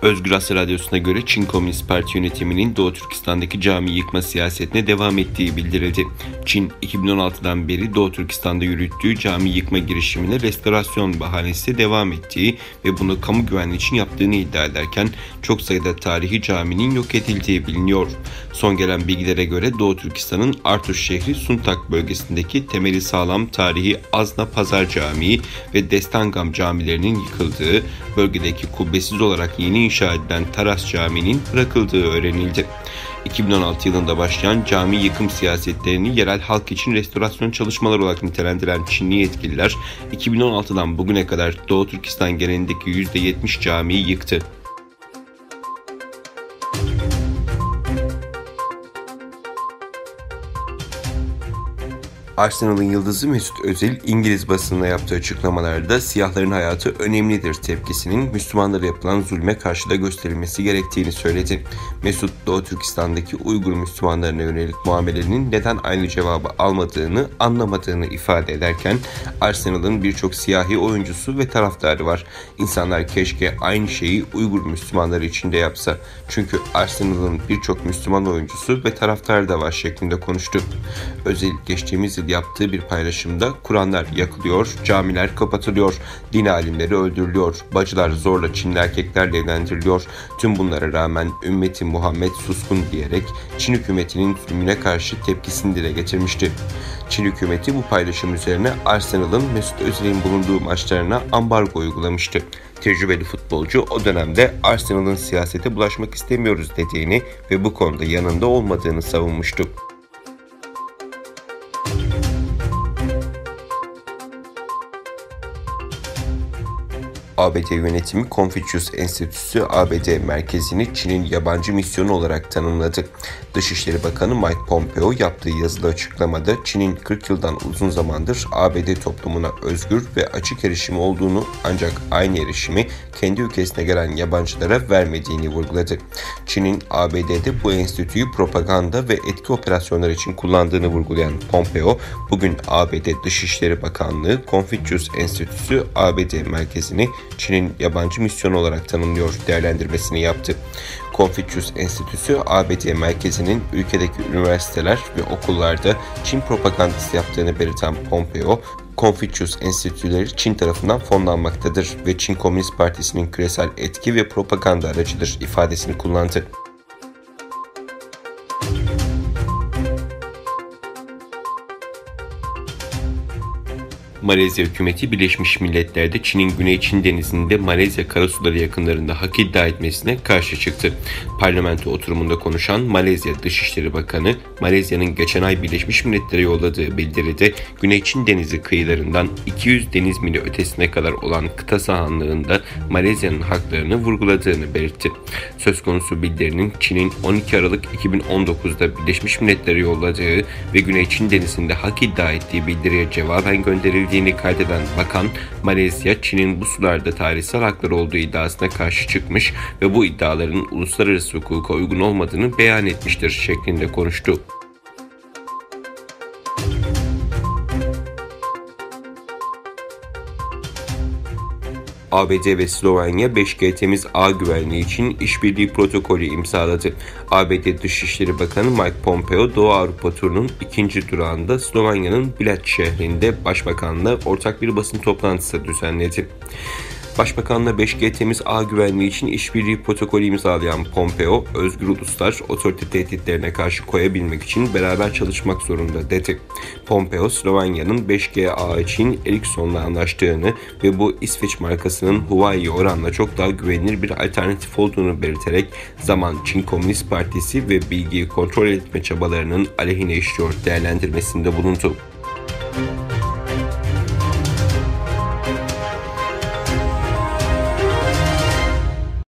Özgür Asya Radyosu'na göre Çin Komünist Parti yönetiminin Doğu Türkistan'daki cami yıkma siyasetine devam ettiği bildirildi. Çin, 2016'dan beri Doğu Türkistan'da yürüttüğü cami yıkma girişimine restorasyon bahanesi devam ettiği ve bunu kamu güvenliği için yaptığını iddia ederken çok sayıda tarihi caminin yok edildiği biliniyor. Son gelen bilgilere göre Doğu Türkistan'ın Artuş şehri Suntak bölgesindeki temeli sağlam tarihi Azna Pazar Camii ve Destangam camilerinin yıkıldığı, bölgedeki kubbesiz olarak yeni inşa edilen Taras Camii'nin bırakıldığı öğrenildi. 2016 yılında başlayan cami yıkım siyasetlerini yerel halk için restorasyon çalışmaları olarak nitelendiren Çinli yetkililer, 2016'dan bugüne kadar Doğu Türkistan genelindeki %70 camiyi yıktı. Arsenal'ın yıldızı Mesut Özil, İngiliz basınına yaptığı açıklamalarda siyahların hayatı önemlidir tepkisinin Müslümanlara yapılan zulme karşı da gösterilmesi gerektiğini söyledi. Mesut, Doğu Türkistan'daki Uygur Müslümanlarına yönelik muamelenin neden aynı cevabı almadığını, anlamadığını ifade ederken, Arsenal'ın birçok siyahi oyuncusu ve taraftarı var. İnsanlar keşke aynı şeyi Uygur Müslümanları için de yapsa. Çünkü Arsenal'ın birçok Müslüman oyuncusu ve taraftarı da var şeklinde konuştu. Özil, geçtiğimiz yıl yaptığı bir paylaşımda Kur'anlar yakılıyor, camiler kapatılıyor, din alimleri öldürülüyor, bacılar zorla Çinli erkeklerle evlendiriliyor. Tüm bunlara rağmen ümmeti Muhammed suskun diyerek Çin hükümetinin zulmüne karşı tepkisini dile getirmişti. Çin hükümeti bu paylaşım üzerine Arsenal'ın Mesut Özil'in bulunduğu maçlarına ambargo uygulamıştı. Tecrübeli futbolcu o dönemde Arsenal'ın siyasete bulaşmak istemiyoruz dediğini ve bu konuda yanında olmadığını savunmuştu. ABD yönetimi Confucius Enstitüsü ABD merkezini Çin'in yabancı misyonu olarak tanımladı. Dışişleri Bakanı Mike Pompeo yaptığı yazılı açıklamada Çin'in 40 yıldan uzun zamandır ABD toplumuna özgür ve açık erişimi olduğunu, ancak aynı erişimi kendi ülkesine gelen yabancılara vermediğini vurguladı. Çin'in ABD'de bu enstitüyü propaganda ve etki operasyonları için kullandığını vurgulayan Pompeo, bugün ABD Dışişleri Bakanlığı Confucius Enstitüsü ABD merkezini Çin'in yabancı misyonu olarak tanımlıyor değerlendirmesini yaptı. Confucius Enstitüsü ABD merkezinin ülkedeki üniversiteler ve okullarda Çin propagandası yaptığını belirten Pompeo, Confucius Enstitüleri Çin tarafından fonlanmaktadır ve Çin Komünist Partisi'nin küresel etki ve propaganda aracıdır ifadesini kullandı. Malezya hükümeti Birleşmiş Milletler'de Çin'in Güney Çin Denizi'nde Malezya karasuları yakınlarında hak iddia etmesine karşı çıktı. Parlamento oturumunda konuşan Malezya Dışişleri Bakanı, Malezya'nın geçen ay Birleşmiş Milletler'e yolladığı bildiride Güney Çin Denizi kıyılarından 200 deniz mili ötesine kadar olan kıta sahanlığında Malezya'nın haklarını vurguladığını belirtti. Söz konusu bildirinin Çin'in 12 Aralık 2019'da Birleşmiş Milletler'e yolladığı ve Güney Çin Denizi'nde hak iddia ettiği bildiriye cevaben gönderildiğini kaydeden bakan, Malezya, Çin'in bu sularda tarihsel hakları olduğu iddiasına karşı çıkmış ve bu iddiaların uluslararası hukuka uygun olmadığını beyan etmiştir şeklinde konuştu. ABD ve Slovenya 5G temiz ağ güvenliği için işbirliği protokolü imzaladı. ABD Dışişleri Bakanı Mike Pompeo, Doğu Avrupa turunun ikinci durağında Slovenya'nın Bled şehrinde Başbakan'la ortak bir basın toplantısı düzenledi. Başbakanla 5G temiz ağ güvenliği için işbirliği protokolü imzalayan Pompeo, özgür uluslar otorite tehditlerine karşı koyabilmek için beraber çalışmak zorunda dedi. Pompeo, Slovenya'nın 5G ağı için Ericsson'la anlaştığını ve bu İsveç markasının Huawei'ye oranla çok daha güvenilir bir alternatif olduğunu belirterek zaman Çin Komünist Partisi ve bilgiyi kontrol etme çabalarının aleyhine işliyor değerlendirmesinde bulundu.